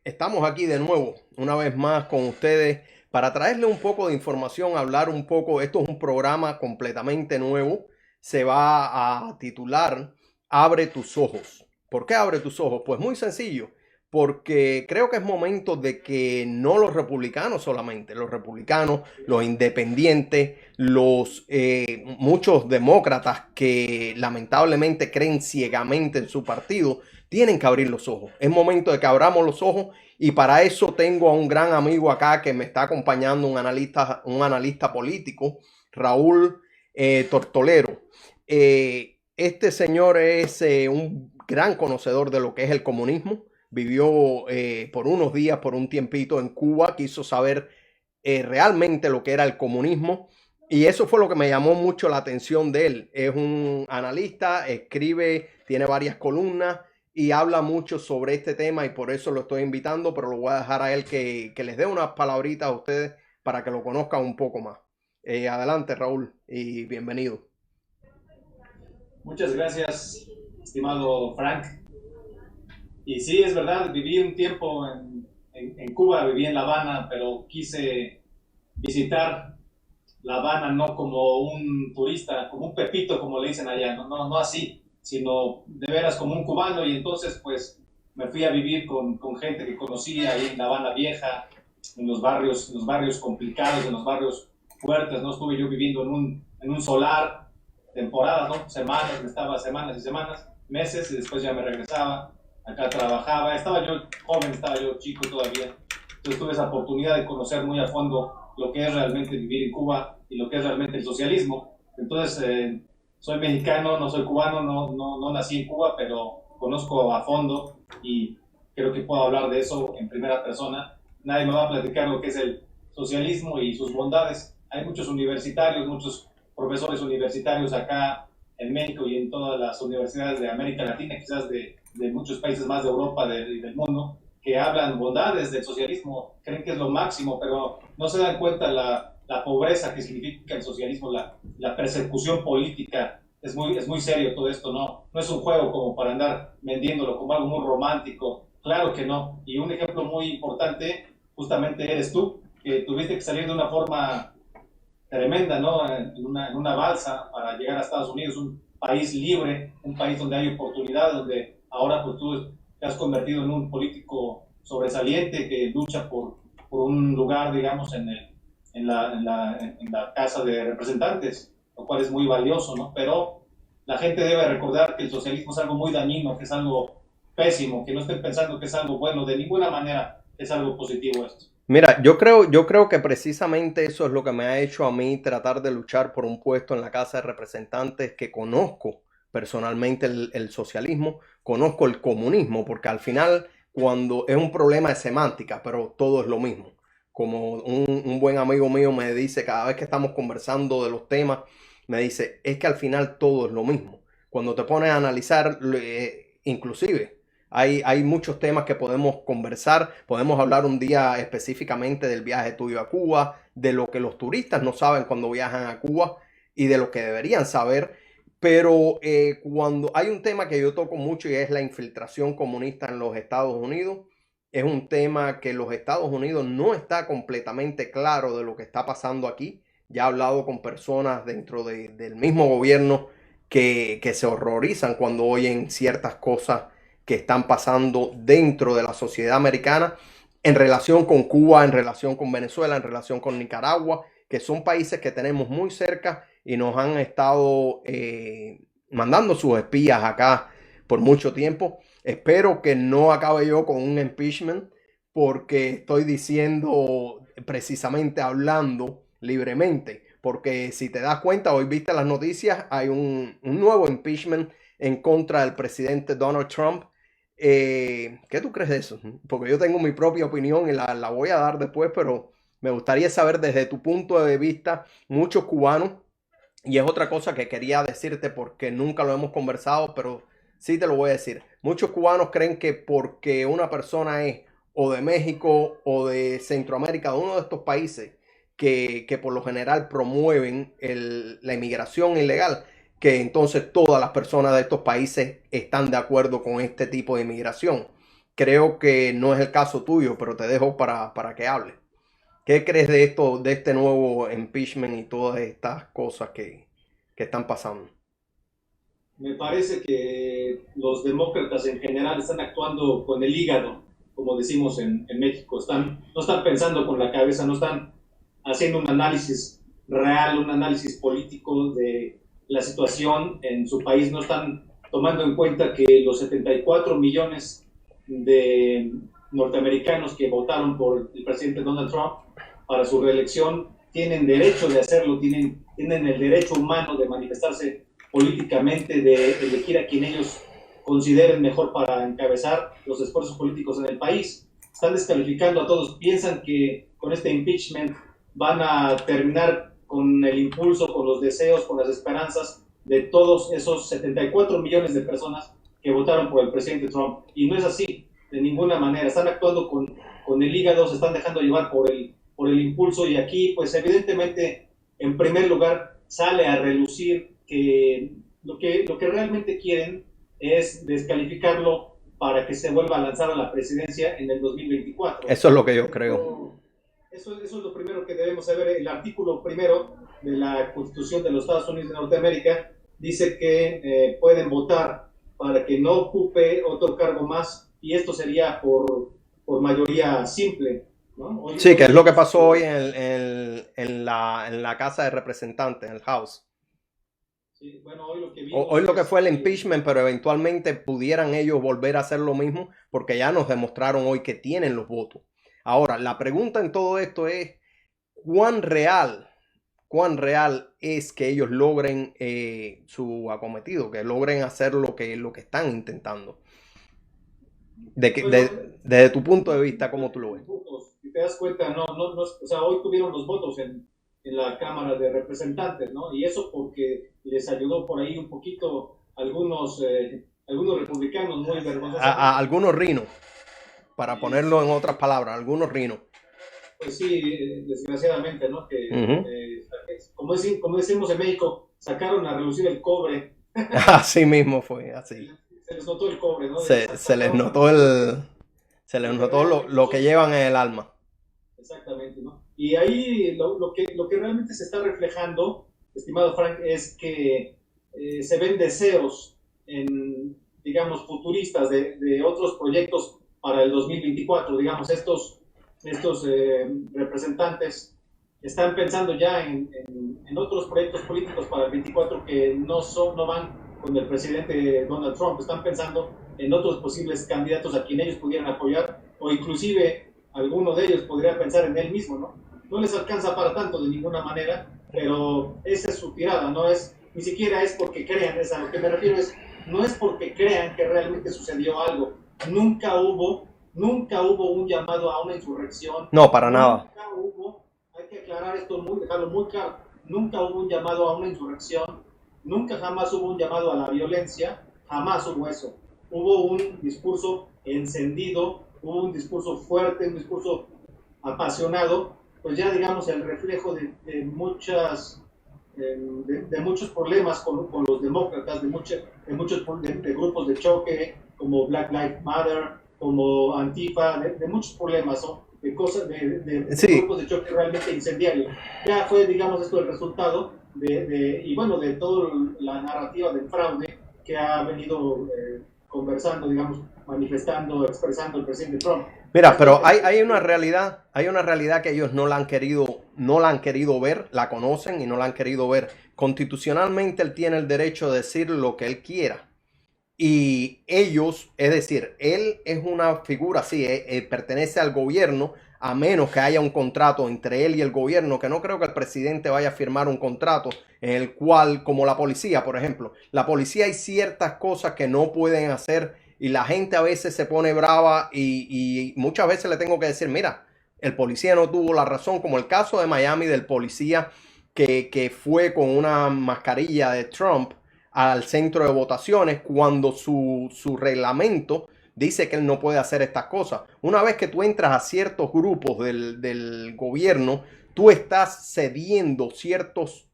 Estamos aquí de nuevo, una vez más con ustedes para traerle un poco de información, hablar un poco. Esto es un programa completamente nuevo. Se va a titular Abre tus ojos. ¿Por qué abre tus ojos? Pues muy sencillo, porque creo que es momento de que no los republicanos solamente, los republicanos, los independientes, muchos demócratas que lamentablemente creen ciegamente en su partido, tienen que abrir los ojos. Es momento de que abramos los ojos y para eso tengo a un gran amigo acá que me está acompañando, un analista político, Raúl Tortolero. Este señor es un gran conocedor de lo que es el comunismo. Vivió por unos días, por un tiempito en Cuba, quiso saber realmente lo que era el comunismo. Y eso fue lo que me llamó mucho la atención de él. Es un analista, escribe, tiene varias columnas y habla mucho sobre este tema y por eso lo estoy invitando, pero lo voy a dejar a él que les dé unas palabritas a ustedes para que lo conozcan un poco más. Adelante, Raúl, y bienvenido. Muchas gracias, estimado Frank. Y sí, es verdad, viví un tiempo en Cuba, viví en La Habana, pero quise visitar La Habana no como un turista, como un pepito, como le dicen allá, no así, sino de veras como un cubano. Y entonces pues me fui a vivir con gente que conocía ahí en La Habana Vieja, en los barrios complicados, en los barrios fuertes. No estuve yo viviendo en un solar temporadas, ¿no? Semanas, me estaba semanas y semanas, meses, y después ya me regresaba, acá trabajaba. Estaba yo joven, estaba yo chico todavía, entonces tuve esa oportunidad de conocer muy a fondo lo que es realmente vivir en Cuba y lo que es realmente el socialismo. Entonces, soy mexicano, no soy cubano, no nací en Cuba, pero conozco a fondo y creo que puedo hablar de eso en primera persona. Nadie me va a platicar lo que es el socialismo y sus bondades. Hay muchos universitarios, muchos profesores universitarios acá en México y en todas las universidades de América Latina, quizás de muchos países más de Europa del mundo, que hablan bondades del socialismo, creen que es lo máximo, pero no se dan cuenta la pobreza que significa el socialismo, la persecución política. Es muy serio todo esto, no es un juego como para andar vendiéndolo como algo muy romántico, claro que no. Y un ejemplo muy importante justamente eres tú, que tuviste que salir de una forma tremenda, ¿no? En una balsa para llegar a Estados Unidos, un país libre, un país donde hay oportunidades, donde ahora pues tú te has convertido en un político sobresaliente que lucha por un lugar, digamos, en la Casa de Representantes, lo cual es muy valioso, ¿no? Pero la gente debe recordar que el socialismo es algo muy dañino, que es algo pésimo, que no estén pensando que es algo bueno, de ninguna manera es algo positivo esto. Mira, yo creo que precisamente eso es lo que me ha hecho a mí tratar de luchar por un puesto en la Casa de Representantes, que conozco personalmente el socialismo, conozco el comunismo, porque al final cuando es un problema de semántica, pero todo es lo mismo. Como un buen amigo mío me dice cada vez que estamos conversando de los temas, me dice, es que al final todo es lo mismo. Cuando te pones a analizar, inclusive hay muchos temas que podemos conversar. Podemos hablar un día específicamente del viaje tuyo a Cuba, de lo que los turistas no saben cuando viajan a Cuba y de lo que deberían saber. Pero cuando hay un tema que yo toco mucho y es la infiltración comunista en los Estados Unidos, es un tema que los Estados Unidos no está completamente claro de lo que está pasando aquí. Ya he hablado con personas dentro del mismo gobierno que se horrorizan cuando oyen ciertas cosas que están pasando dentro de la sociedad americana en relación con Cuba, en relación con Venezuela, en relación con Nicaragua, que son países que tenemos muy cerca y nos han estado mandando sus espías acá por mucho tiempo. Espero que no acabe yo con un impeachment porque estoy diciendo precisamente hablando libremente. Porque si te das cuenta, hoy viste las noticias, hay un nuevo impeachment en contra del presidente Donald Trump. ¿Qué tú crees de eso? Porque yo tengo mi propia opinión y la voy a dar después, pero me gustaría saber desde tu punto de vista, muchos cubanos, y es otra cosa que quería decirte porque nunca lo hemos conversado, pero sí te lo voy a decir. Muchos cubanos creen que porque una persona es o de México o de Centroamérica, de uno de estos países que por lo general promueven la inmigración ilegal, que entonces todas las personas de estos países están de acuerdo con este tipo de inmigración. creo que no es el caso tuyo, pero te dejo para que hables. ¿Qué crees de esto, de este nuevo impeachment y todas estas cosas que están pasando? Me parece que los demócratas en general están actuando con el hígado, como decimos en México. No están pensando con la cabeza, no están haciendo un análisis real, un análisis político de la situación en su país. No están tomando en cuenta que los 74 millones de norteamericanos que votaron por el presidente Donald Trump para su reelección tienen derecho de hacerlo, tienen el derecho humano de manifestarse políticamente, de elegir a quien ellos consideren mejor para encabezar los esfuerzos políticos en el país. Están descalificando a todos, piensan que con este impeachment van a terminar con el impulso, con los deseos, con las esperanzas de todos esos 74 millones de personas que votaron por el presidente Trump. Y no es así, de ninguna manera. Están actuando con el hígado, se están dejando llevar por el impulso, y aquí, pues evidentemente, en primer lugar, sale a relucir que lo que realmente quieren es descalificarlo para que se vuelva a lanzar a la presidencia en el 2024. Eso es lo que yo creo. Eso es lo primero que debemos saber. El artículo primero de la Constitución de los Estados Unidos de Norteamérica dice que pueden votar para que no ocupe otro cargo más, y esto sería por mayoría simple, ¿no? Sí, que es lo que pasó hoy en la Casa de Representantes, en el House. Sí, bueno, hoy lo que fue el impeachment, pero eventualmente pudieran ellos volver a hacer lo mismo, porque ya nos demostraron hoy que tienen los votos. Ahora, la pregunta en todo esto es, ¿cuán real es que ellos logren su acometido, que logren hacer lo que están intentando? Desde tu punto de vista, ¿cómo tú lo ves? Si te das cuenta, o sea, hoy tuvieron los votos en la Cámara de Representantes, ¿no? Y eso porque les ayudó por ahí un poquito algunos republicanos muy vergonzosos. A algunos rinos, para ponerlo en otras palabras, algunos rinos. Pues sí, desgraciadamente, ¿no? Que como decimos en México, sacaron a relucir el cobre. Así mismo fue, así. Se les notó el cobre, ¿no? Se les notó lo que llevan en el alma. Exactamente, ¿no? Y ahí lo que realmente se está reflejando, estimado Frank, es que se ven deseos, digamos, futuristas de otros proyectos para el 2024. Digamos, estos representantes están pensando ya en otros proyectos políticos para el 24 que no van con el presidente Donald Trump. Están pensando en otros posibles candidatos a quien ellos pudieran apoyar, o inclusive alguno de ellos podría pensar en él mismo, ¿no? No les alcanza para tanto de ninguna manera, pero esa es su tirada, ni siquiera es porque crean, a lo que me refiero no es porque crean que realmente sucedió algo. Nunca hubo un llamado a una insurrección. No, para nada. Hay que aclarar esto, dejarlo muy claro, nunca hubo un llamado a una insurrección, nunca jamás hubo un llamado a la violencia, jamás hubo eso. Hubo un discurso encendido, hubo un discurso fuerte, un discurso apasionado, pues ya digamos el reflejo de muchos problemas con los demócratas, de muchos grupos de choque, como Black Lives Matter, como Antifa, de muchos problemas, ¿no? De cosas, sí, grupos de choque realmente incendiarios. Ya fue, digamos, esto el resultado y bueno, de toda la narrativa del fraude que ha venido conversando, digamos, manifestando, expresando el presidente Trump. Mira, pero hay una realidad que ellos no la han querido ver, la conocen y no la han querido ver. Constitucionalmente él tiene el derecho de decir lo que él quiera. Y ellos, es decir, él es una figura, sí, pertenece al gobierno, a menos que haya un contrato entre él y el gobierno, que no creo que el presidente vaya a firmar un contrato en el cual, como la policía, por ejemplo, la policía hay ciertas cosas que no pueden hacer y la gente a veces se pone brava y muchas veces le tengo que decir, mira, el policía no tuvo la razón, como el caso de Miami del policía que fue con una mascarilla de Trump al centro de votaciones cuando su reglamento dice que él no puede hacer estas cosas. Una vez que tú entras a ciertos grupos del gobierno, tú estás cediendo ciertos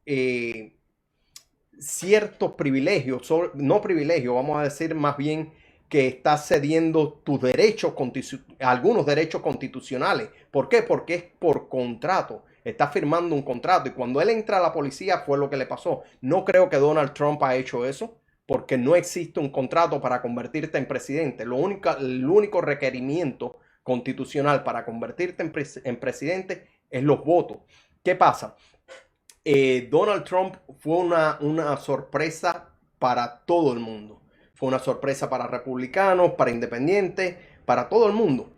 privilegios, no privilegios, vamos a decir más bien que estás cediendo tus derechos, algunos derechos constitucionales. ¿Por qué? Porque es por contrato. Está firmando un contrato y cuando él entra a la policía fue lo que le pasó. No creo que Donald Trump ha hecho eso porque no existe un contrato para convertirte en presidente. El único requerimiento constitucional para convertirte en presidente es los votos. ¿Qué pasa? Donald Trump fue una sorpresa para todo el mundo. Fue una sorpresa para republicanos, para independientes, para todo el mundo.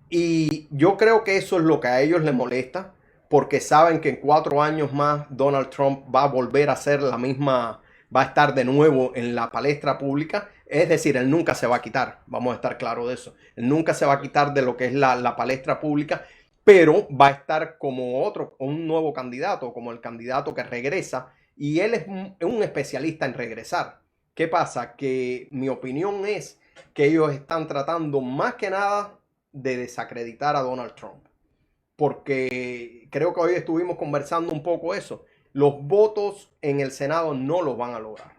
Y yo creo que eso es lo que a ellos les molesta, porque saben que en 4 años más Donald Trump va a volver a ser la misma, va a estar de nuevo en la palestra pública. Es decir, él nunca se va a quitar, vamos a estar claros de eso. Él nunca se va a quitar de lo que es la palestra pública, pero va a estar como un nuevo candidato, como el candidato que regresa, y él es un especialista en regresar. ¿Qué pasa? Que mi opinión es que ellos están tratando más que nada de desacreditar a Donald Trump, porque creo que hoy estuvimos conversando un poco eso. Los votos en el Senado no los van a lograr.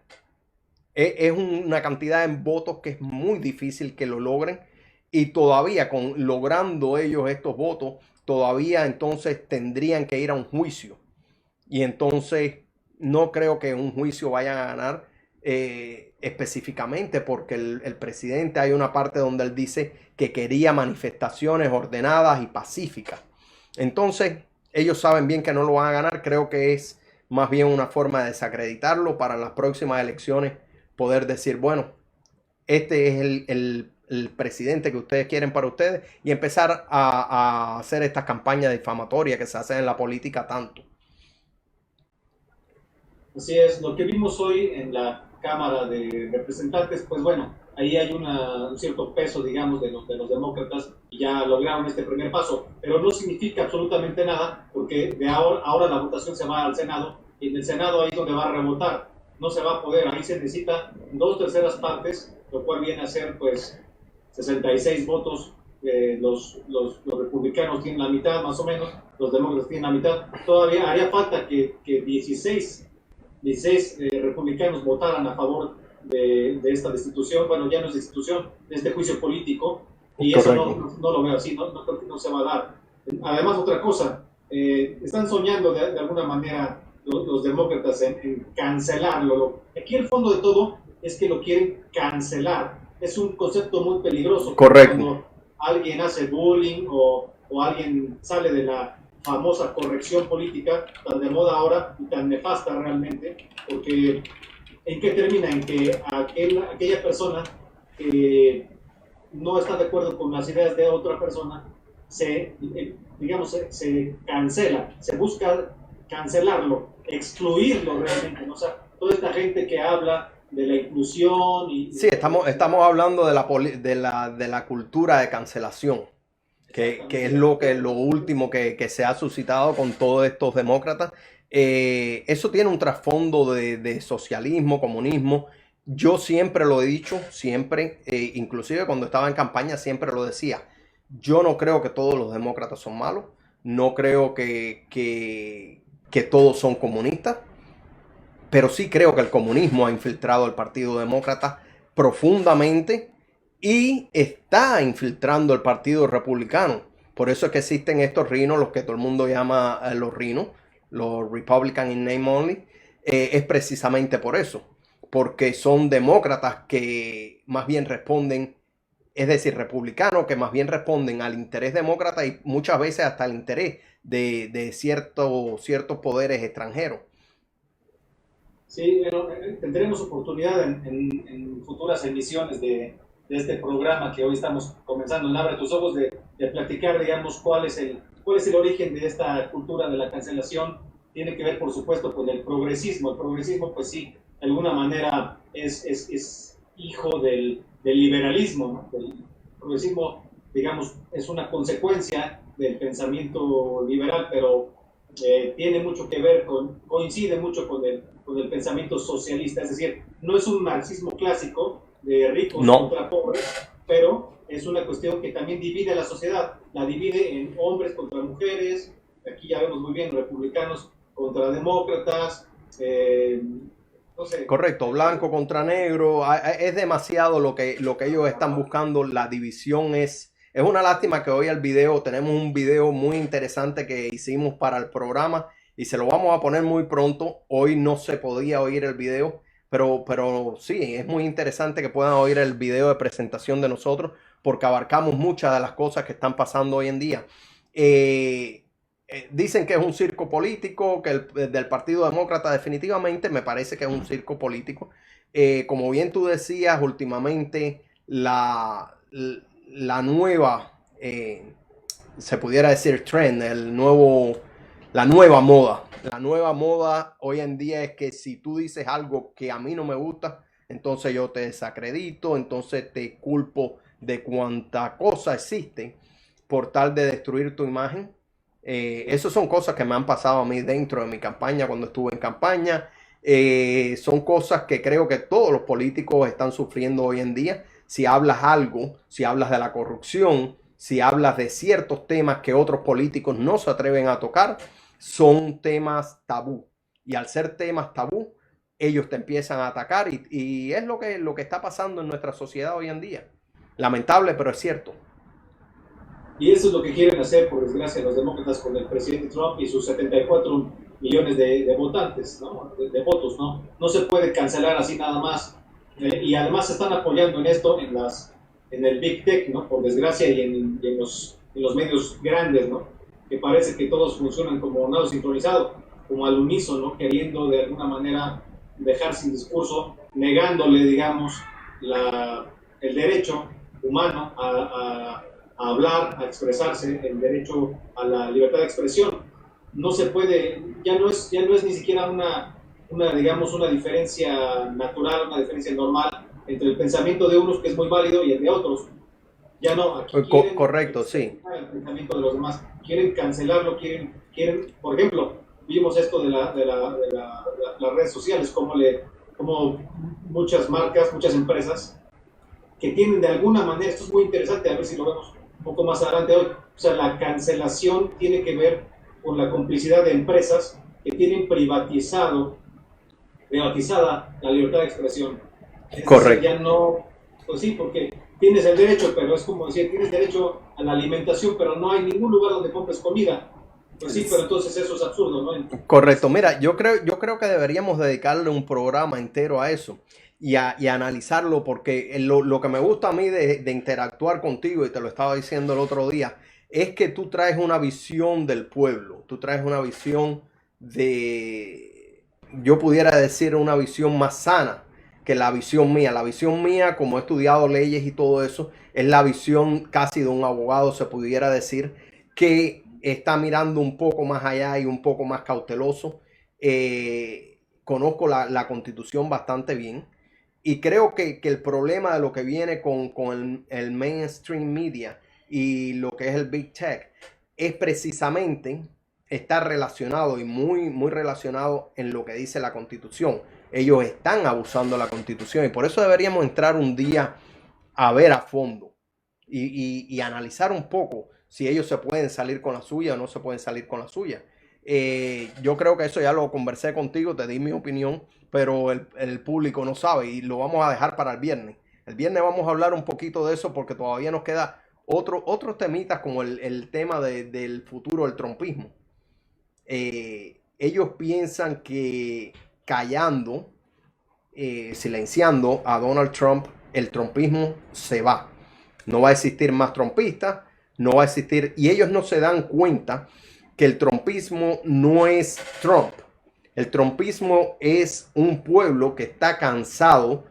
Es una cantidad de votos que es muy difícil que lo logren y todavía logrando ellos estos votos, todavía entonces tendrían que ir a un juicio y entonces no creo que un juicio vayan a ganar específicamente porque el presidente, hay una parte donde él dice que quería manifestaciones ordenadas y pacíficas. Entonces ellos saben bien que no lo van a ganar. Creo que es más bien una forma de desacreditarlo para las próximas elecciones, poder decir, bueno, este es el presidente que ustedes quieren para ustedes y empezar a hacer estas campañas difamatorias que se hacen en la política tanto. Así es, lo que vimos hoy en la Cámara de Representantes, pues bueno, ahí hay un cierto peso, digamos, de los demócratas y ya lograron este primer paso, pero no significa absolutamente nada porque de ahora la votación se va al Senado y en el Senado ahí es donde va a rebotar, no se va a poder, ahí se necesita 2/3 partes, lo cual viene a ser pues 66 votos, los republicanos tienen la mitad más o menos, los demócratas tienen la mitad, todavía haría falta que 16 republicanos votaran a favor de esta destitución, bueno, ya no es destitución, de este juicio político, y correcto. Eso no lo veo así, no creo que no se va a dar. Además, otra cosa, están soñando de alguna manera los demócratas en cancelarlo. Aquí el fondo de todo es que lo quieren cancelar. Es un concepto muy peligroso. Correcto. Cuando alguien hace bullying o alguien sale de la famosa corrección política tan de moda ahora y tan nefasta realmente, porque ¿en qué termina? En que aquella persona que no está de acuerdo con las ideas de otra persona se cancela, se busca cancelarlo, excluirlo realmente, ¿no? O sea, toda esta gente que habla de la inclusión y... Sí, estamos hablando de la cultura de cancelación. Que es lo último que se ha suscitado con todos estos demócratas. Eso tiene un trasfondo de socialismo, comunismo. Yo siempre lo he dicho, siempre, inclusive cuando estaba en campaña siempre lo decía. Yo no creo que todos los demócratas son malos. No creo que todos son comunistas. Pero sí creo que el comunismo ha infiltrado al Partido Demócrata profundamente y está infiltrando el Partido Republicano. Por eso es que existen estos rhinos, los que todo el mundo llama los rhinos, los Republican in name only. Es precisamente por eso, porque son demócratas que más bien responden, es decir, republicanos que más bien responden al interés demócrata y muchas veces hasta el interés de ciertos poderes extranjeros. Sí, bueno, tendremos oportunidad en futuras emisiones de este programa que hoy estamos comenzando en Abre tus Ojos de platicar, digamos, cuál es el origen de esta cultura de la cancelación. Tiene que ver, por supuesto, con el progresismo. El progresismo, pues sí, de alguna manera es hijo del liberalismo, ¿no? El progresismo, digamos, es una consecuencia del pensamiento liberal, pero tiene mucho que ver coincide mucho con el pensamiento socialista, es decir, no es un marxismo clásico de ricos contra pobres, pero es una cuestión que también divide a la sociedad, la divide en hombres contra mujeres, aquí ya vemos muy bien republicanos contra demócratas, No sé. Correcto, blanco contra negro, es demasiado lo que ellos están buscando, la división es una lástima que hoy el video, tenemos un video muy interesante que hicimos para el programa y se lo vamos a poner muy pronto, hoy no se podía oír el video, pero sí, es muy interesante que puedan oír el video de presentación de nosotros porque abarcamos muchas de las cosas que están pasando hoy en día. Eh, Dicen que es un circo político, que el del Partido Demócrata definitivamente me parece que es un circo político. Como bien tú decías, últimamente la nueva, se pudiera decir trend, la nueva moda. La nueva moda hoy en día es que si tú dices algo que a mí no me gusta, entonces yo te desacredito, entonces te culpo de cuánta cosa existe por tal de destruir tu imagen. Esas son cosas que me han pasado a mí dentro de mi campaña cuando estuve en campaña. Son cosas que creo que todos los políticos están sufriendo hoy en día. Si hablas algo, si hablas de la corrupción, si hablas de ciertos temas que otros políticos no se atreven a tocar, son temas tabú. Y al ser temas tabú, ellos te empiezan a atacar y es lo que está pasando en nuestra sociedad hoy en día. Lamentable, pero es cierto. Y eso es lo que quieren hacer, por desgracia, los demócratas con el presidente Trump y sus 74 millones de votantes, ¿no? De votos, ¿no? No se puede cancelar así nada más. Y además se están apoyando en esto, en el Big Tech, ¿no? Por desgracia, en los medios grandes, ¿no? Que parece que todos funcionan como nado sincronizado, como al unísono, queriendo de alguna manera dejar sin discurso, negándole, digamos, el derecho humano a hablar, a expresarse, el derecho a la libertad de expresión. No se puede, ya no es ni siquiera digamos, una diferencia natural, una diferencia normal entre el pensamiento de unos que es muy válido y el de otros. Ya no, aquí quieren Correcto, sí. el pensamiento de los demás, quieren cancelarlo, por ejemplo, vimos esto las redes sociales, como muchas marcas, muchas empresas que tienen de alguna manera, esto es muy interesante, a ver si lo vemos un poco más adelante hoy, o sea, la cancelación tiene que ver con la complicidad de empresas que tienen privatizada la libertad de expresión. Es Correcto. decir, ya no, pues sí, porque tienes el derecho, pero es como decir, tienes derecho a la alimentación, pero no hay ningún lugar donde compres comida. Pues sí, pero entonces eso es absurdo, ¿no? Correcto. Mira, yo creo que deberíamos dedicarle un programa entero a eso y a analizarlo porque lo que me gusta a mí de interactuar contigo, y te lo estaba diciendo el otro día, es que tú traes una visión del pueblo, tú traes una visión yo pudiera decir, una visión más sana que la visión mía. La visión mía, como he estudiado leyes y todo eso, es la visión casi de un abogado, se pudiera decir, que está mirando un poco más allá y un poco más cauteloso. Conozco la Constitución bastante bien y creo que el problema de lo que viene con el mainstream media y lo que es el Big Tech es precisamente está relacionado y muy, muy relacionado en lo que dice la Constitución. Ellos están abusando de la Constitución y por eso deberíamos entrar un día a ver a fondo y analizar un poco si ellos se pueden salir con la suya o no se pueden salir con la suya. Yo creo que eso ya lo conversé contigo, te di mi opinión, pero el público no sabe y lo vamos a dejar para el viernes. El viernes vamos a hablar un poquito de eso porque todavía nos queda otros temitas como el tema del futuro del trumpismo. Ellos piensan que callando, silenciando a Donald Trump, el trumpismo se va. No va a existir más trumpistas, no va a existir, y ellos no se dan cuenta que el trumpismo no es Trump. El trumpismo es un pueblo que está cansado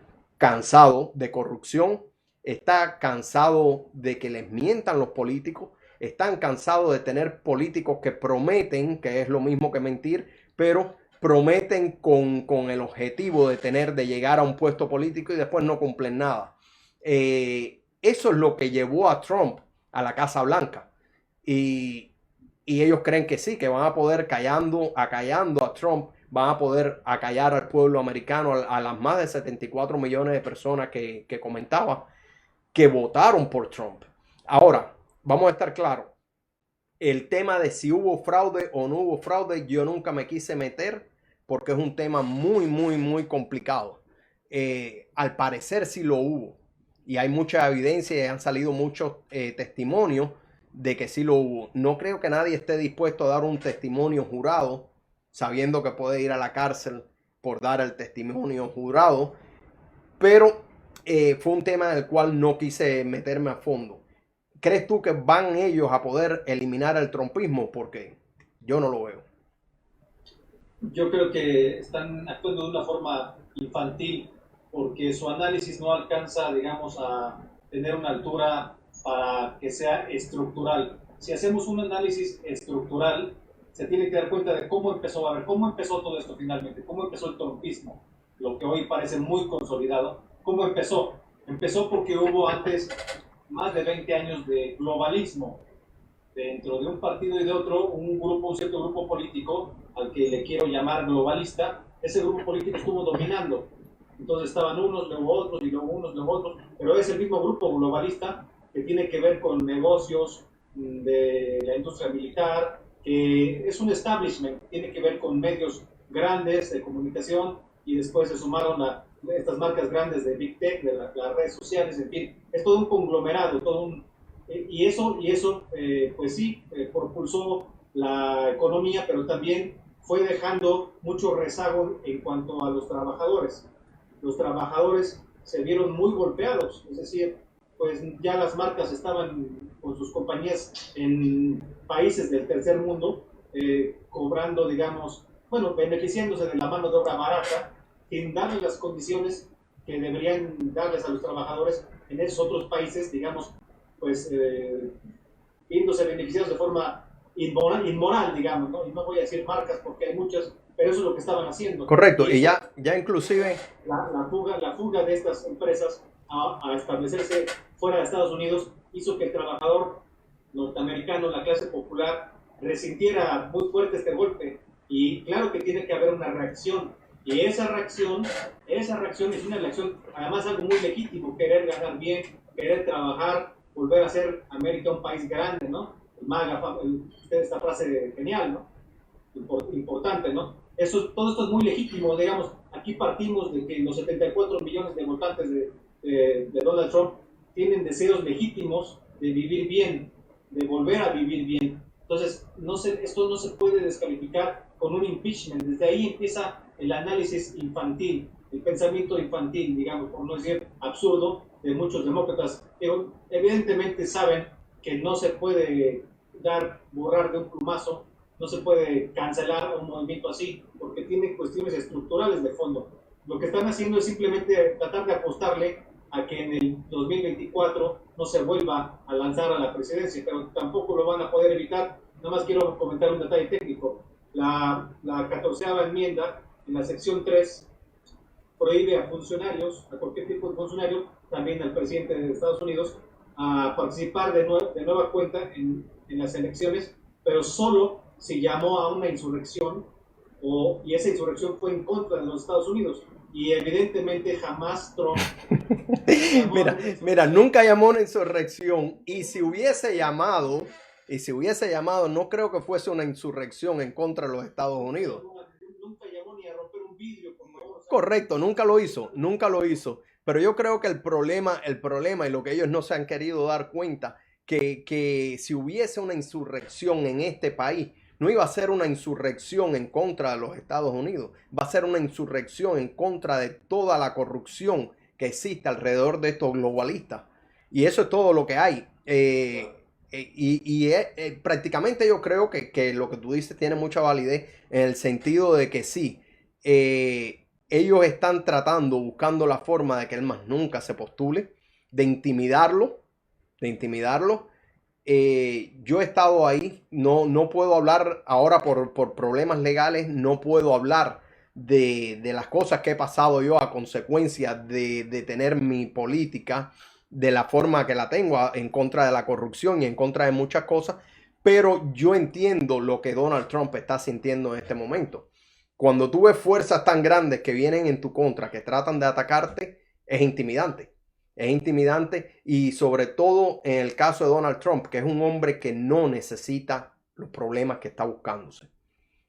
de corrupción, está cansado de que les mientan los políticos, están cansados de tener políticos que prometen, que es lo mismo que mentir, pero prometen con el objetivo de llegar a un puesto político y después no cumplen nada. Eso es lo que llevó a Trump a la Casa Blanca. Y ellos creen que sí, que van a poder acallando a Trump, van a poder acallar al pueblo americano, a las más de 74 millones de personas que comentaba, que votaron por Trump. Ahora, vamos a estar claros. El tema de si hubo fraude o no hubo fraude, yo nunca me quise meter porque es un tema muy, muy, muy complicado. Al parecer sí lo hubo. Y hay mucha evidencia y han salido muchos testimonios de que sí lo hubo. No creo que nadie esté dispuesto a dar un testimonio jurado, sabiendo que puede ir a la cárcel por dar el testimonio jurado, pero fue un tema en el cual no quise meterme a fondo. ¿Crees tú que van ellos a poder eliminar el trumpismo? Porque yo no lo veo. Yo creo que están actuando de una forma infantil porque su análisis no alcanza, digamos, a tener una altura para que sea estructural. Si hacemos un análisis estructural, se tiene que dar cuenta de cómo empezó, a ver, cómo empezó todo esto finalmente, cómo empezó el trumpismo, lo que hoy parece muy consolidado. ¿Cómo empezó? Empezó porque hubo antes más de 20 años de globalismo, dentro de un partido y de otro, un cierto grupo político, al que le quiero llamar globalista, ese grupo político estuvo dominando. Entonces estaban unos, luego otros, y luego unos, luego otros, pero es el mismo grupo globalista que tiene que ver con negocios de la industria militar, que es un establishment, tiene que ver con medios grandes de comunicación, y después se sumaron a estas marcas grandes de Big Tech, de las redes sociales, en fin, es todo un conglomerado, todo un y eso, pues sí, propulsó la economía, pero también fue dejando mucho rezago en cuanto a los trabajadores. Los trabajadores se vieron muy golpeados, es decir, pues ya las marcas estaban con sus compañías en países del tercer mundo, cobrando, digamos, bueno, beneficiándose de la mano de obra barata, sin darles las condiciones que deberían darles a los trabajadores en esos otros países, digamos, pues viéndose beneficiados de forma inmoral, digamos, ¿no? Y no voy a decir marcas porque hay muchas, pero eso es lo que estaban haciendo. Correcto, y ya inclusive... La fuga de estas empresas a establecerse fuera de Estados Unidos hizo que el trabajador norteamericano, la clase popular, resintiera muy fuerte este golpe. Y claro que tiene que haber una reacción. Y esa reacción es una reacción, además algo muy legítimo, querer ganar bien, querer trabajar, volver a ser América un país grande, ¿no? El MAGA, esta frase genial, ¿no? Importante, ¿no? Todo esto es muy legítimo, digamos, aquí partimos de que los 74 millones de votantes de Donald Trump tienen deseos legítimos de vivir bien, de volver a vivir bien. Entonces, esto no se puede descalificar con un impeachment. Desde ahí empieza el análisis infantil, el pensamiento infantil, digamos, por no decir absurdo, de muchos demócratas, pero evidentemente saben que no se puede borrar de un plumazo, no se puede cancelar un movimiento así, porque tiene cuestiones estructurales de fondo. Lo que están haciendo es simplemente tratar de apostarle a que en el 2024 no se vuelva a lanzar a la presidencia, pero tampoco lo van a poder evitar. Nada más quiero comentar un detalle técnico. La 14ª enmienda, en la sección 3, prohíbe a funcionarios, a cualquier tipo de funcionario, también al presidente de Estados Unidos, a participar de nueva cuenta en las elecciones, pero solo si llamó a una insurrección y esa insurrección fue en contra de los Estados Unidos. Y evidentemente jamás Trump... mira, nunca llamó a una insurrección, y si hubiese llamado, no creo que fuese una insurrección en contra de los Estados Unidos. Nunca llamó ni a romper un vidrio, por favor. Correcto, nunca lo hizo. Pero yo creo que el problema y lo que ellos no se han querido dar cuenta, que si hubiese una insurrección en este país, no iba a ser una insurrección en contra de los Estados Unidos, va a ser una insurrección en contra de toda la corrupción que existe alrededor de estos globalistas. Y eso es todo lo que hay. Prácticamente yo creo que lo que tú dices tiene mucha validez, en el sentido de que sí, ellos están buscando la forma de que él más nunca se postule, de intimidarlo. Yo he estado ahí, no puedo hablar ahora por problemas legales, no puedo hablar de las cosas que he pasado yo a consecuencia de tener mi política de la forma que la tengo, en contra de la corrupción y en contra de muchas cosas, pero yo entiendo lo que Donald Trump está sintiendo en este momento. Cuando tú ves fuerzas tan grandes que vienen en tu contra, que tratan de atacarte, es intimidante. Es intimidante, y sobre todo en el caso de Donald Trump, que es un hombre que no necesita los problemas que está buscándose.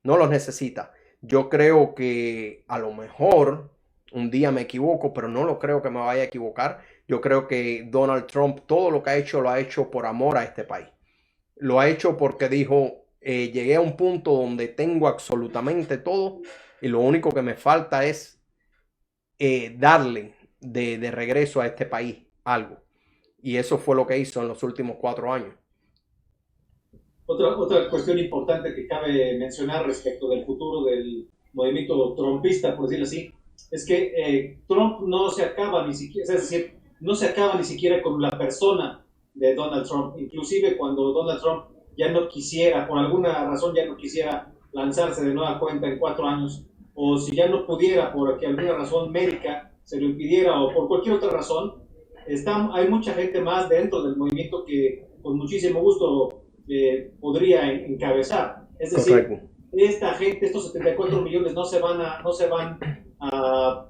No los necesita. Yo creo que a lo mejor un día me equivoco, pero no lo creo que me vaya a equivocar. Yo creo que Donald Trump todo lo que ha hecho lo ha hecho por amor a este país. Lo ha hecho porque dijo, llegué a un punto donde tengo absolutamente todo y lo único que me falta es darle de regreso a este país algo. Y eso fue lo que hizo en los últimos 4 años. Otra cuestión importante que cabe mencionar respecto del futuro del movimiento trumpista, por decirlo así, es que Trump no se acaba ni siquiera, es decir, no se acaba ni siquiera con la persona de Donald Trump. Inclusive cuando Donald Trump ya no quisiera, por alguna razón ya no quisiera lanzarse de nueva cuenta en 4 años, o si ya no pudiera porque alguna razón médica se lo impidiera o por cualquier otra razón, hay mucha gente más dentro del movimiento que con muchísimo gusto podría encabezar. Es decir, Correcto. esta gente, estos 74 millones no se van a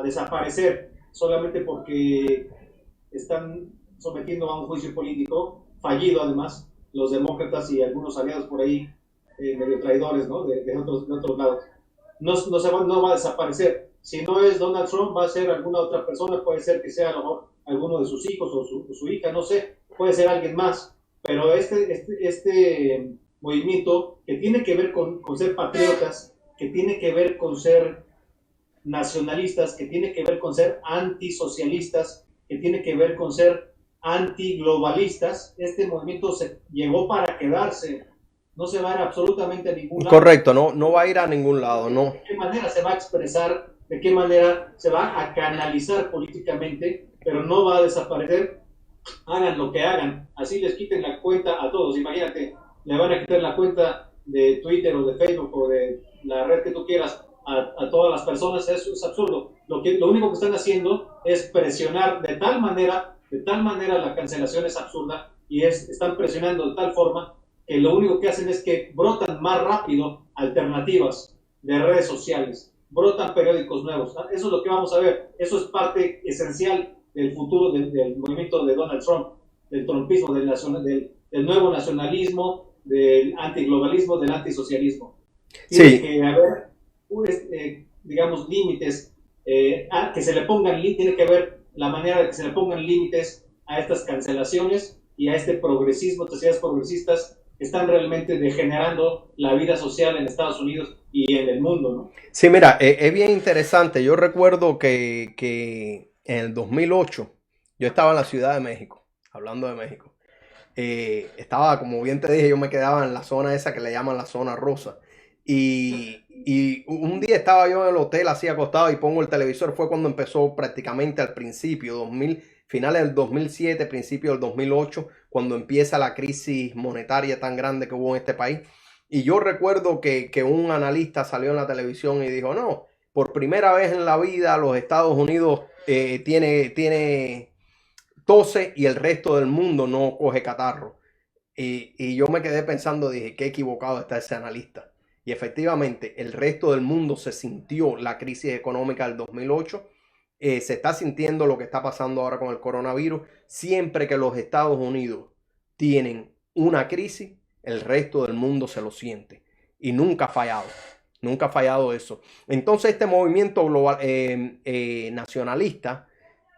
desaparecer solamente porque están sometiendo a un juicio político fallido, además, los demócratas y algunos aliados por ahí, medio traidores, ¿no? De otros lados. No va a desaparecer. Si no es Donald Trump, va a ser alguna otra persona, puede ser que sea a lo mejor alguno de sus hijos o su hija, no sé, puede ser alguien más, pero este movimiento que tiene que ver con ser patriotas, que tiene que ver con ser nacionalistas, que tiene que ver con ser antisocialistas, que tiene que ver con ser antiglobalistas, este movimiento se llegó para quedarse, no se va a ir absolutamente a ningún lado. Correcto, no, no va a ir a ningún lado, no. ¿De qué manera se va a expresar? ¿De qué manera se va a canalizar políticamente? Pero no va a desaparecer, hagan lo que hagan, así les quiten la cuenta a todos. Imagínate, le van a quitar la cuenta de Twitter o de Facebook o de la red que tú quieras a todas las personas, eso es absurdo. Lo único que están haciendo es presionar de tal manera la cancelación es absurda y están presionando de tal forma que lo único que hacen es que brotan más rápido alternativas de redes sociales, brotan periódicos nuevos. Eso es lo que vamos a ver, eso es parte esencial del futuro del movimiento de Donald Trump, del trumpismo, del nuevo nacionalismo, del antiglobalismo, del antisocialismo. Tiene Sí, que haber, digamos, límites, que se le pongan, tiene que haber la manera de que se le pongan límites a estas cancelaciones y a este progresismo, estas ideas progresistas que están realmente degenerando la vida social en Estados Unidos y en el mundo, ¿no? sí, mira, es bien interesante. Yo recuerdo que en el 2008 yo estaba en la Ciudad de México, hablando de México. Estaba, como bien te dije, yo me quedaba en la zona esa que le llaman la zona rosa. Y un día estaba yo en el hotel así acostado y pongo el televisor. Fue cuando empezó prácticamente al principio, 2000, finales del 2007, principio del 2008, cuando empieza la crisis monetaria tan grande que hubo en este país. Y yo recuerdo que un analista salió en la televisión y dijo, no, por primera vez en la vida los Estados Unidos tiene tose y el resto del mundo no coge catarro. Y yo me quedé pensando, dije, qué equivocado está ese analista. Y efectivamente, el resto del mundo se sintió la crisis económica del 2008. Se está sintiendo lo que está pasando ahora con el coronavirus. Siempre que los Estados Unidos tienen una crisis, el resto del mundo se lo siente. Y nunca ha fallado. Nunca ha fallado eso. Entonces este movimiento global, nacionalista,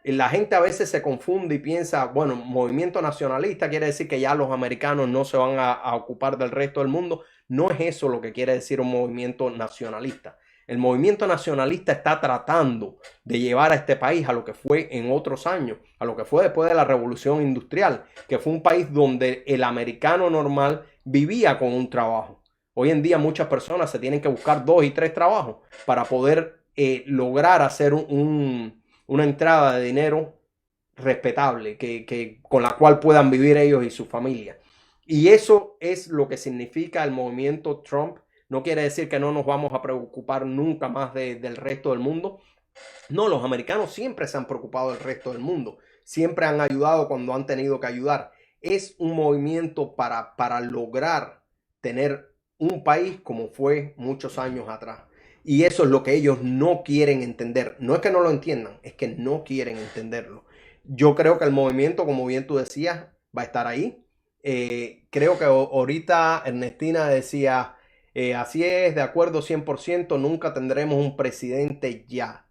la gente a veces se confunde y piensa, bueno, movimiento nacionalista quiere decir que ya los americanos no se van a ocupar del resto del mundo. No es eso lo que quiere decir un movimiento nacionalista. El movimiento nacionalista está tratando de llevar a este país a lo que fue en otros años, a lo que fue después de la Revolución Industrial, que fue un país donde el americano normal vivía con un trabajo. Hoy en día muchas personas se tienen que buscar 2 y 3 trabajos para poder lograr hacer una entrada de dinero respetable, con la cual puedan vivir ellos y su familia. Y eso es lo que significa el movimiento Trump. No quiere decir que no nos vamos a preocupar nunca más del resto del mundo. No, los americanos siempre se han preocupado del resto del mundo. Siempre han ayudado cuando han tenido que ayudar. Es un movimiento para lograr tener un país como fue muchos años atrás. Y eso es lo que ellos no quieren entender. No es que no lo entiendan, es que no quieren entenderlo. Yo creo que el movimiento, como bien tú decías, va a estar ahí. Creo que ahorita Ernestina decía, Así es, de acuerdo 100%, nunca tendremos un presidente ya.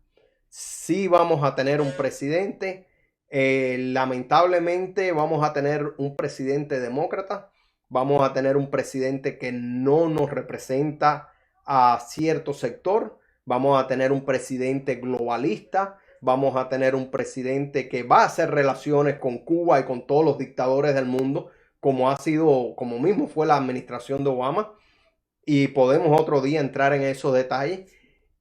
Sí vamos a tener un presidente. Lamentablemente vamos a tener un presidente demócrata. Vamos a tener un presidente que no nos representa a cierto sector. Vamos a tener un presidente globalista. Vamos a tener un presidente que va a hacer relaciones con Cuba y con todos los dictadores del mundo, como ha sido, como mismo fue la administración de Obama. Y podemos otro día entrar en esos detalles.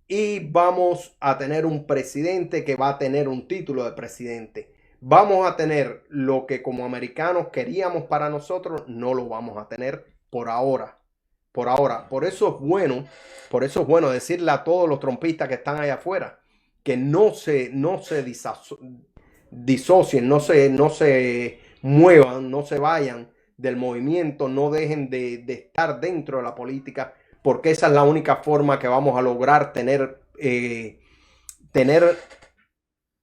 Y vamos a tener un presidente que va a tener un título de presidente. Vamos a tener lo que como americanos queríamos para nosotros, no lo vamos a tener por ahora. Por ahora. Por eso es bueno decirle a todos los trompistas que están allá afuera que no se disocien, no se muevan, no se vayan del movimiento, no dejen de estar dentro de la política, porque esa es la única forma que vamos a lograr tener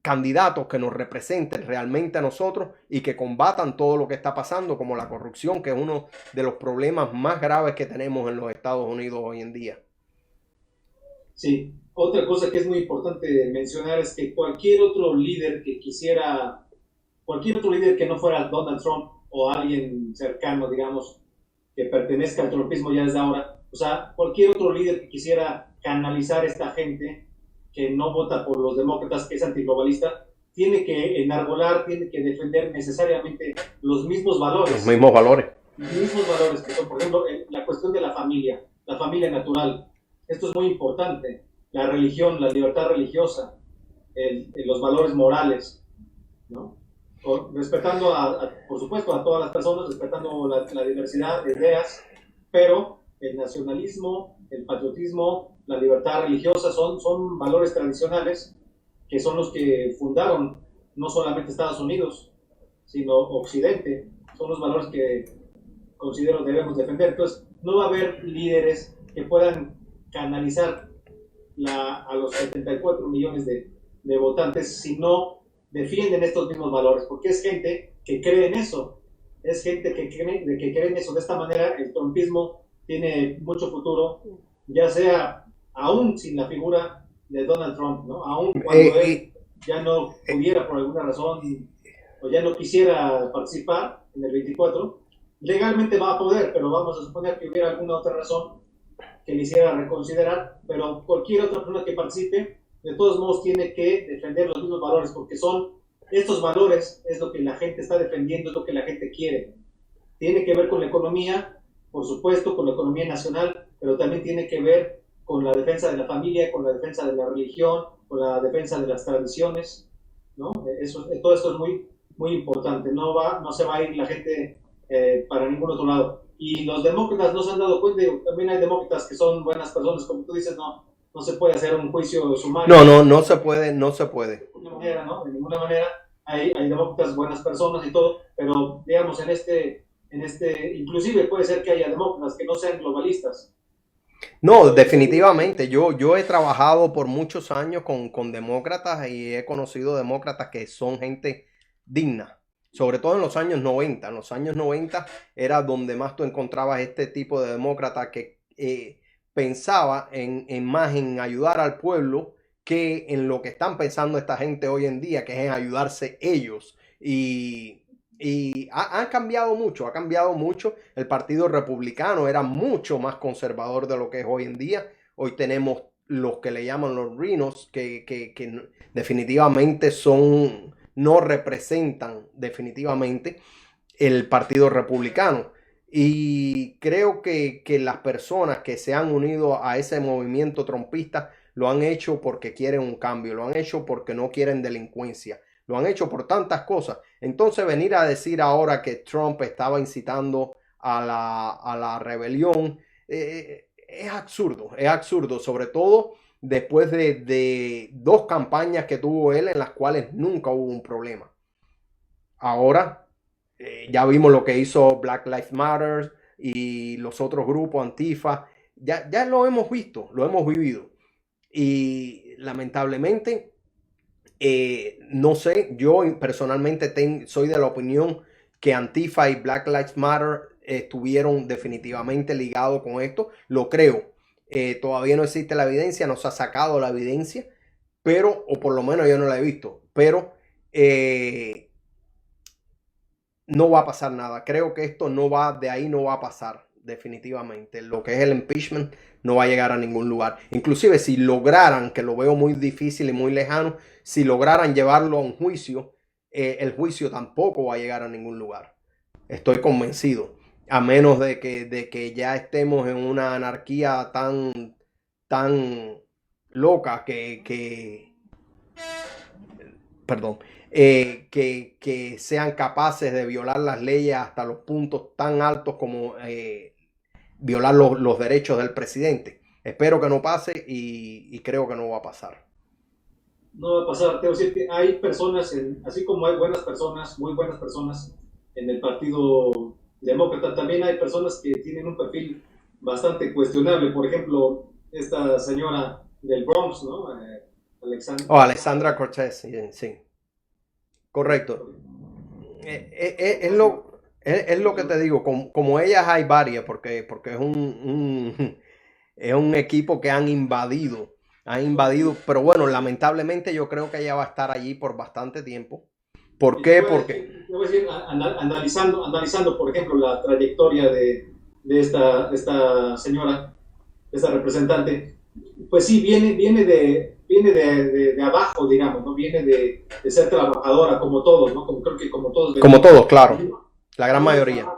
candidatos que nos representen realmente a nosotros y que combatan todo lo que está pasando, como la corrupción, que es uno de los problemas más graves que tenemos en los Estados Unidos hoy en día. Sí, otra cosa que es muy importante mencionar es que cualquier otro líder que no fuera Donald Trump o alguien cercano, digamos, que pertenezca al trumpismo ya desde ahora, o sea, cualquier otro líder que quisiera canalizar a esta gente que no vota por los demócratas, que es antiglobalista, tiene que enarbolar, tiene que defender necesariamente los mismos valores. Los mismos valores. Los mismos valores que son, por ejemplo, la cuestión de la familia natural. Esto es muy importante. La religión, la libertad religiosa, los valores morales, ¿no? Respetando, por supuesto, a todas las personas, respetando la diversidad de ideas, pero el nacionalismo, el patriotismo, la libertad religiosa son valores tradicionales que son los que fundaron no solamente Estados Unidos, sino Occidente. Son los valores que considero debemos defender. Entonces, no va a haber líderes que puedan canalizar a los 74 millones de votantes si no defienden estos mismos valores, porque es gente que cree en eso, es gente que cree en eso. De esta manera el trumpismo tiene mucho futuro, ya sea aún sin la figura de Donald Trump, ¿no? Aún cuando él ya no pudiera por alguna razón o ya no quisiera participar en el 24, legalmente va a poder, pero vamos a suponer que hubiera alguna otra razón que le hiciera reconsiderar, pero cualquier otra persona que participe, de todos modos tiene que defender los mismos valores, porque estos valores es lo que la gente está defendiendo, es lo que la gente quiere. Tiene que ver con la economía, por supuesto, con la economía nacional, pero también tiene que ver con la defensa de la familia, con la defensa de la religión, con la defensa de las tradiciones, ¿no? Todo esto es muy, muy importante. No se va a ir la gente para ningún otro lado. Y los demócratas no se han dado cuenta, también hay demócratas que son buenas personas, como tú dices, no se puede hacer un juicio sumario. No se puede. De ninguna manera, ¿no? De ninguna manera hay demócratas buenas personas y todo, pero digamos inclusive puede ser que haya demócratas que no sean globalistas. No, definitivamente. Yo he trabajado por muchos años con demócratas y he conocido demócratas que son gente digna. Sobre todo en los años 90. En los años 90 era donde más tú encontrabas este tipo de demócrata que pensaba más en ayudar al pueblo que en lo que están pensando esta gente hoy en día, que es en ayudarse ellos. Y ha cambiado mucho. El Partido Republicano era mucho más conservador de lo que es hoy en día. Hoy tenemos los que le llaman los Rhinos, que definitivamente no representan definitivamente el Partido Republicano. Y creo que las personas que se han unido a ese movimiento trumpista lo han hecho porque quieren un cambio, lo han hecho porque no quieren delincuencia, lo han hecho por tantas cosas. Entonces venir a decir ahora que Trump estaba incitando a la rebelión es absurdo, sobre todo después de 2 campañas que tuvo él en las cuales nunca hubo un problema. Ahora ya vimos lo que hizo Black Lives Matter y los otros grupos, Antifa. Ya lo hemos visto, lo hemos vivido. Y lamentablemente, no sé, yo personalmente soy de la opinión que Antifa y Black Lives Matter estuvieron definitivamente ligados con esto. Lo creo. Todavía no existe la evidencia, no se ha sacado la evidencia, pero, o por lo menos yo no la he visto, pero no va a pasar nada. Creo que esto no va, de ahí no va a pasar definitivamente. Lo que es el impeachment no va a llegar a ningún lugar. Inclusive si lograran, que lo veo muy difícil y muy lejano, si lograran llevarlo a un juicio, el juicio tampoco va a llegar a ningún lugar. Estoy convencido. A menos de que ya estemos en una anarquía tan loca perdón, que sean capaces de violar las leyes hasta los puntos tan altos como violar los derechos del presidente. Espero que no pase y creo que no va a pasar. No va a pasar. Te voy a decir que hay personas, así como hay buenas personas, muy buenas personas en el Partido Demócrata, también hay personas que tienen un perfil bastante cuestionable. Por ejemplo, esta señora del Bronx, ¿no? Alexandra Cortez, sí. Correcto. Es lo que te digo, como ellas hay varias, porque es es un equipo que han invadido, pero bueno, lamentablemente yo creo que ella va a estar allí por bastante tiempo. ¿Por qué? Porque... Yo voy a decir, analizando, por ejemplo, la trayectoria de esta señora, de esta representante, pues sí, viene de abajo, digamos, ¿no? Viene de ser trabajadora, como todos, ¿no? Creo que como todos. Como todos, claro. La gran mayoría.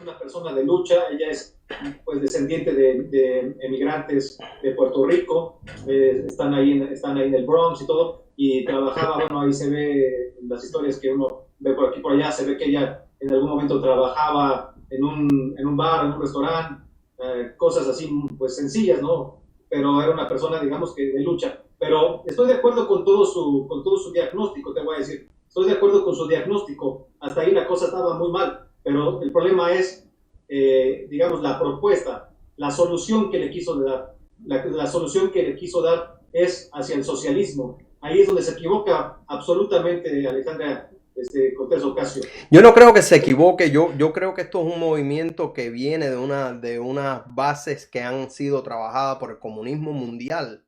Una persona de lucha, ella es pues descendiente de emigrantes de Puerto Rico, están ahí en el Bronx y todo, y trabajaba, bueno, ahí se ve en las historias que uno ve por aquí por allá, se ve que ella en algún momento trabajaba en un bar, en un restaurante, cosas así pues sencillas, ¿no? Pero era una persona, digamos, que de lucha. Pero estoy de acuerdo con todo su diagnóstico, te voy a decir. Estoy de acuerdo con su diagnóstico. Hasta ahí la cosa estaba muy mal. Pero el problema es, digamos, la propuesta, la solución que le quiso dar. La solución que le quiso dar es hacia el socialismo. Ahí es donde se equivoca absolutamente Alejandra Cortés Ocasio. Yo no creo que se equivoque. Yo creo que esto es un movimiento que viene de unas bases que han sido trabajadas por el comunismo mundial.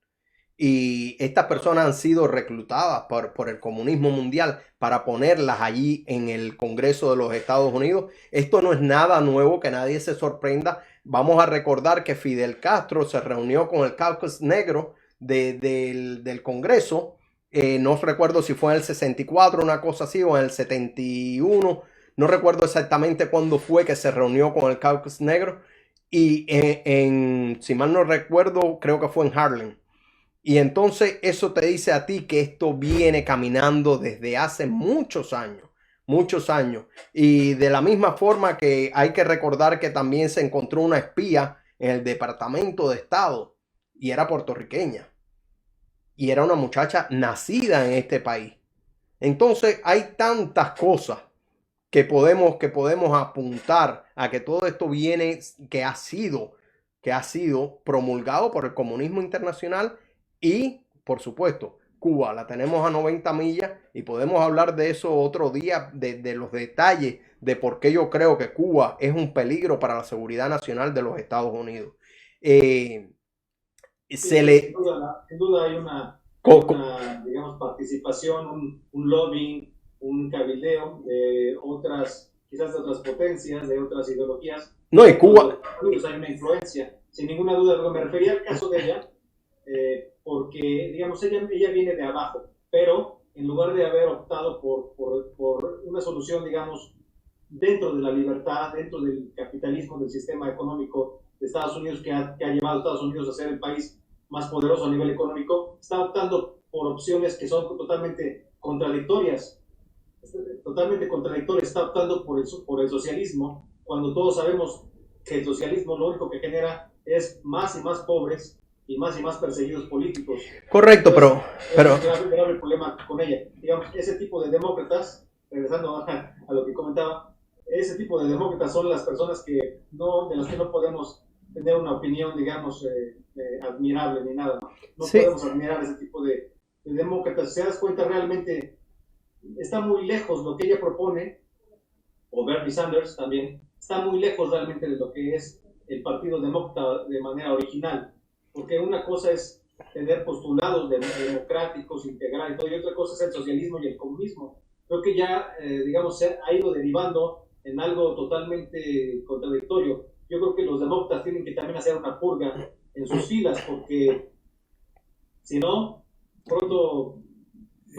Y estas personas han sido reclutadas por el comunismo mundial para ponerlas allí en el Congreso de los Estados Unidos. Esto no es nada nuevo, que nadie se sorprenda. Vamos a recordar que Fidel Castro se reunió con el caucus negro del Congreso. No recuerdo si fue en el 64, una cosa así, o en el 71. No recuerdo exactamente cuándo fue que se reunió con el caucus negro. Y si mal no recuerdo, creo que fue en Harlem. Y entonces eso te dice a ti que esto viene caminando desde hace muchos años, muchos años. Y de la misma forma que hay que recordar que también se encontró una espía en el Departamento de Estado y era puertorriqueña. Y era una muchacha nacida en este país. Entonces hay tantas cosas que podemos apuntar a que todo esto viene, que ha sido promulgado por el comunismo internacional. Y, por supuesto, Cuba la tenemos a 90 millas y podemos hablar de eso otro día, de los detalles de por qué yo creo que Cuba es un peligro para la seguridad nacional de los Estados Unidos. Sí, sin duda hay una digamos, participación, un lobbying, un cabildeo de quizás de otras potencias, de otras ideologías. No, y Cuba... Hay una influencia, sin ninguna duda. Pero me refería al caso de ella, porque, digamos, ella viene de abajo, pero en lugar de haber optado por una solución, digamos, dentro de la libertad, dentro del capitalismo, del sistema económico de Estados Unidos, que ha llevado a Estados Unidos a ser el país más poderoso a nivel económico, está optando por opciones que son totalmente contradictorias. Está optando por el socialismo, cuando todos sabemos que el socialismo lo único que genera es más y más pobres y más perseguidos políticos. Correcto. Entonces, pero... Es un grave problema con ella. Digamos, ese tipo de demócratas, regresando a lo que comentaba, ese tipo de demócratas son las personas de las que no podemos tener una opinión, digamos, admirable ni nada. No sí. Podemos admirar ese tipo de demócratas. Si te das cuenta, realmente está muy lejos lo que ella propone, o Bernie Sanders también, está muy lejos realmente de lo que es el Partido Demócrata de manera original, porque una cosa es tener postulados democráticos, integrales, y otra cosa es el socialismo y el comunismo. Creo que ya, digamos, se ha ido derivando en algo totalmente contradictorio. Yo creo que los demócratas tienen que también hacer una purga en sus filas, porque si no, pronto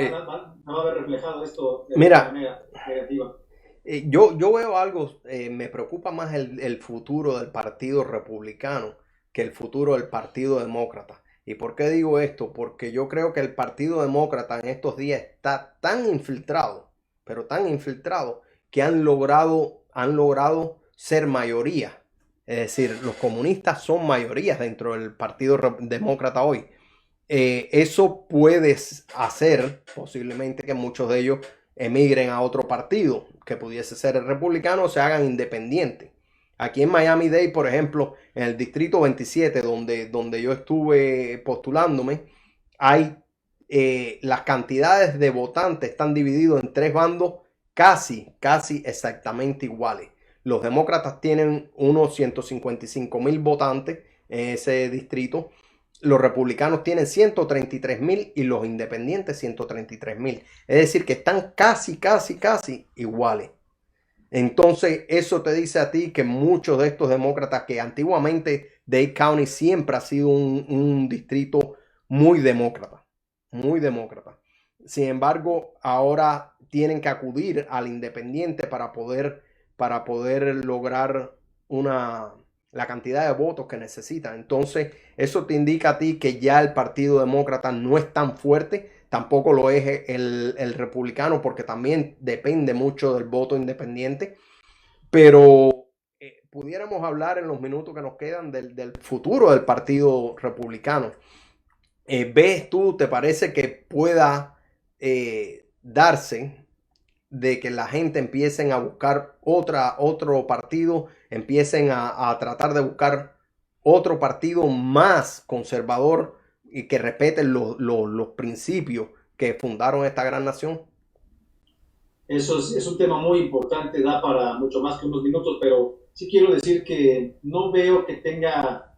va a haber reflejado esto de Mira, manera negativa. yo veo algo, me preocupa más el futuro del Partido Republicano que el futuro del Partido Demócrata. ¿Y por qué digo esto? Porque yo creo que el Partido Demócrata en estos días está tan infiltrado, pero tan infiltrado, que han logrado ser mayoría. Es decir, los comunistas son mayorías dentro del Partido Demócrata hoy. Eso puede hacer posiblemente que muchos de ellos emigren a otro partido, que pudiese ser el republicano, o se hagan independientes. Aquí en Miami-Dade, por ejemplo, en el distrito 27, donde yo estuve postulándome, hay las cantidades de votantes están divididos en tres bandos casi exactamente iguales. Los demócratas tienen unos 155,000 votantes en ese distrito. Los republicanos tienen 133,000 y los independientes 133,000. Es decir, que están casi iguales. Entonces, eso te dice a ti que muchos de estos demócratas, que antiguamente Dade County siempre ha sido un distrito muy demócrata, muy demócrata. Sin embargo, ahora tienen que acudir al independiente para poder lograr la cantidad de votos que necesitan. Entonces, eso te indica a ti que ya el Partido Demócrata no es tan fuerte, tampoco lo es el republicano, porque también depende mucho del voto independiente. Pero pudiéramos hablar en los minutos que nos quedan del futuro del Partido Republicano. ¿Ves tú, te parece que pueda darse de que la gente empiecen a buscar otro partido, empiecen a tratar de buscar otro partido más conservador y que respete los principios que fundaron esta gran nación? Eso es un tema muy importante, da para mucho más que unos minutos, pero sí quiero decir que no veo que tenga,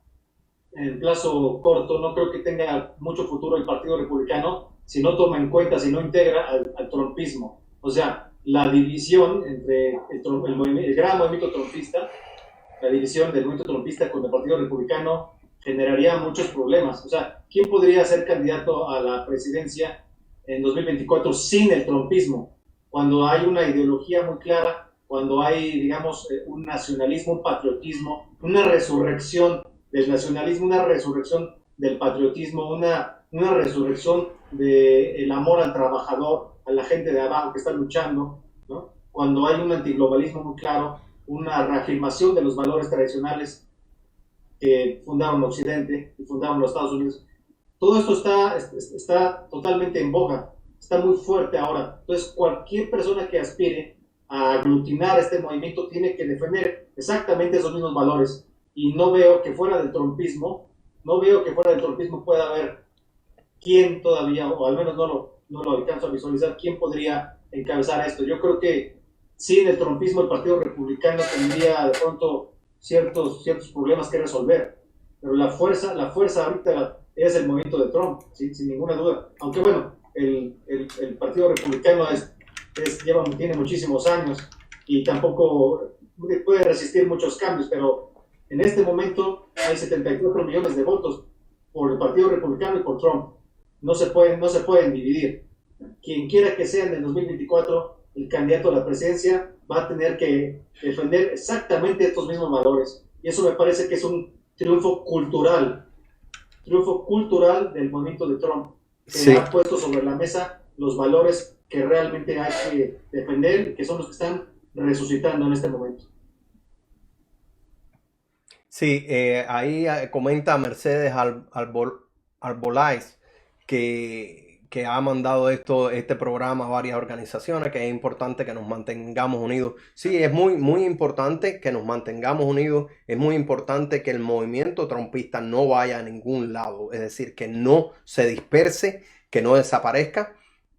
en plazo corto, no creo que tenga mucho futuro el Partido Republicano si no toma en cuenta, si no integra al trumpismo. O sea, la división entre el gran movimiento trumpista, la división del movimiento trumpista con el Partido Republicano generaría muchos problemas. O sea, ¿quién podría ser candidato a la presidencia en 2024 sin el trumpismo? Cuando hay una ideología muy clara, cuando hay, digamos, un nacionalismo, un patriotismo, una resurrección del nacionalismo, una resurrección del patriotismo, una resurrección del amor al trabajador, a la gente de abajo que está luchando, ¿no? Cuando hay un antiglobalismo muy claro, una reafirmación de los valores tradicionales que fundaron Occidente y fundaron los Estados Unidos. Todo esto está totalmente en boga, está muy fuerte ahora. Entonces, cualquier persona que aspire a aglutinar este movimiento tiene que defender exactamente esos mismos valores. Y no veo que fuera del trumpismo, pueda haber quién todavía, o al menos no lo alcanzo a visualizar, quién podría encabezar esto. Yo creo que sin el trumpismo el Partido Republicano tendría de pronto ciertos problemas que resolver. Pero la fuerza ahorita es el movimiento de Trump, ¿sí? Sin ninguna duda. Aunque bueno, el Partido Republicano tiene muchísimos años y tampoco puede resistir muchos cambios, pero en este momento hay 74 millones de votos por el Partido Republicano y por Trump. No se pueden dividir. Quien quiera que sea en el 2024 el candidato a la presidencia va a tener que defender exactamente estos mismos valores. Y eso me parece que es un triunfo cultural del movimiento de Trump, que sí ha puesto sobre la mesa los valores que realmente hay que defender y que son los que están resucitando en este momento. Sí, ahí comenta Mercedes Albolais que ha mandado este programa a varias organizaciones, que es importante que nos mantengamos unidos. Sí, es muy importante que nos mantengamos unidos, es muy importante que el movimiento trumpista no vaya a ningún lado, es decir, que no se disperse, que no desaparezca.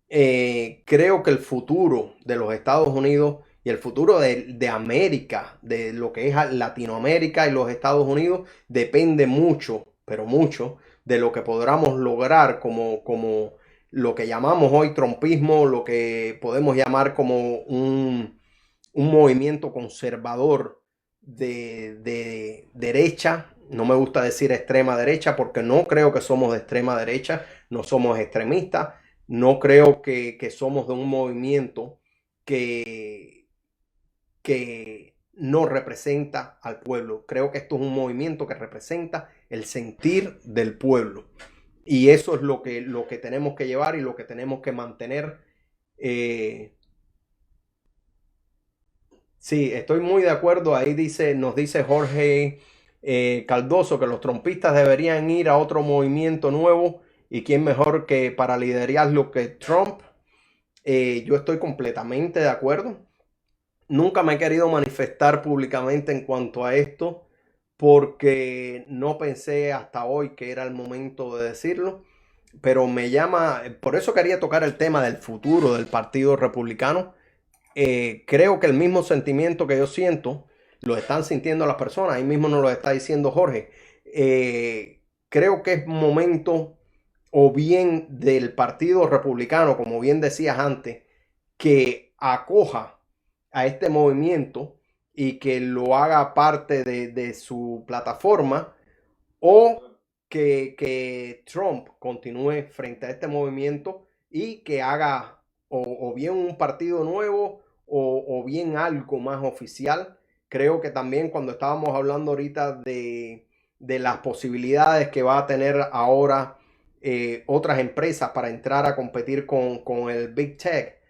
Creo que el futuro de los Estados Unidos y el futuro de América, de lo que es Latinoamérica y los Estados Unidos, depende mucho, pero mucho, de lo que podamos lograr como lo que llamamos hoy trumpismo, lo que podemos llamar como un movimiento conservador de derecha. No me gusta decir extrema derecha porque no creo que somos de extrema derecha, no somos extremistas, no creo que somos de un movimiento que no representa al pueblo. Creo que esto es un movimiento que representa el sentir del pueblo. Y eso es lo que tenemos que llevar y lo que tenemos que mantener. Sí, estoy muy de acuerdo. Ahí nos dice Jorge Cardoso que los trompistas deberían ir a otro movimiento nuevo. ¿Y quién mejor que para liderarlo que Trump? Yo estoy completamente de acuerdo. Nunca me he querido manifestar públicamente en cuanto a esto porque no pensé hasta hoy que era el momento de decirlo, pero me llama, por eso quería tocar el tema del futuro del Partido Republicano. Creo que el mismo sentimiento que yo siento lo están sintiendo las personas, ahí mismo nos lo está diciendo Jorge. Creo que es momento o bien del Partido Republicano, como bien decías antes, que acoja a este movimiento y que lo haga parte de su plataforma, o que Trump continúe frente a este movimiento y que haga o bien un partido nuevo o bien algo más oficial. Creo que también cuando estábamos hablando ahorita de las posibilidades que va a tener ahora otras empresas para entrar a competir con el Big Tech,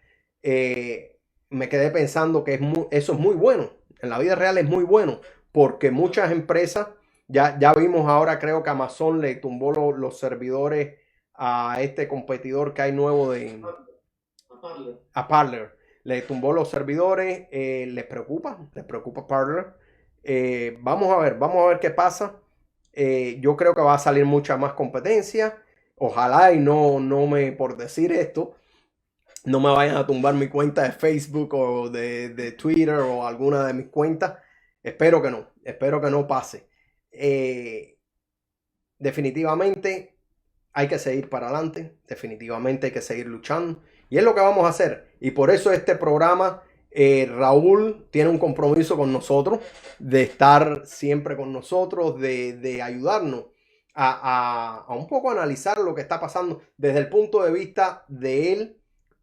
me quedé pensando que eso es muy bueno. En la vida real es muy bueno porque muchas empresas, ya vimos ahora, creo que Amazon le tumbó los servidores a este competidor que hay nuevo a Parler. Le tumbó los servidores, les preocupa Parler. Vamos a ver qué pasa. Yo creo que va a salir mucha más competencia. Ojalá y no me, por decir esto, no me vayan a tumbar mi cuenta de Facebook o de Twitter o alguna de mis cuentas. Espero que no pase. Definitivamente hay que seguir para adelante, definitivamente hay que seguir luchando y es lo que vamos a hacer. Y por eso este programa, Raúl tiene un compromiso con nosotros de estar siempre con nosotros, de ayudarnos a un poco analizar lo que está pasando desde el punto de vista de él,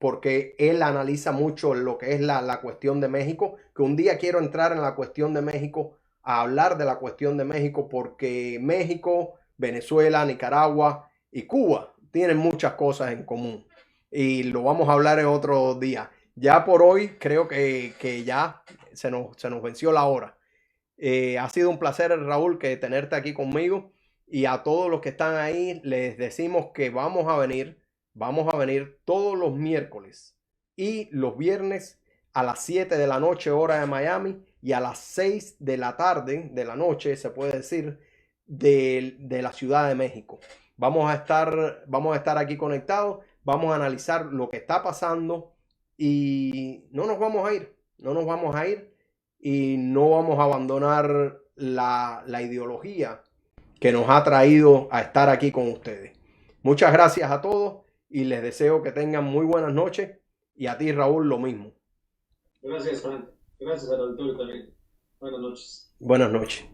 porque él analiza mucho lo que es la cuestión de México, que un día quiero entrar en la cuestión de México, a hablar de la cuestión de México, porque México, Venezuela, Nicaragua y Cuba tienen muchas cosas en común y lo vamos a hablar en otro día. Ya por hoy creo que ya se nos venció la hora. Ha sido un placer, Raúl, que tenerte aquí conmigo, y a todos los que están ahí les decimos que vamos a venir todos los miércoles y los viernes a las 7 de la noche hora de Miami y a las 6 de la tarde de la noche, se puede decir, de la Ciudad de México. Vamos a estar aquí conectados, vamos a analizar lo que está pasando y no nos vamos a ir y no vamos a abandonar la ideología que nos ha traído a estar aquí con ustedes. Muchas gracias a todos y les deseo que tengan muy buenas noches, y a ti, Raúl, lo mismo. Gracias, Frank. Gracias al auditor también. Buenas noches. Buenas noches.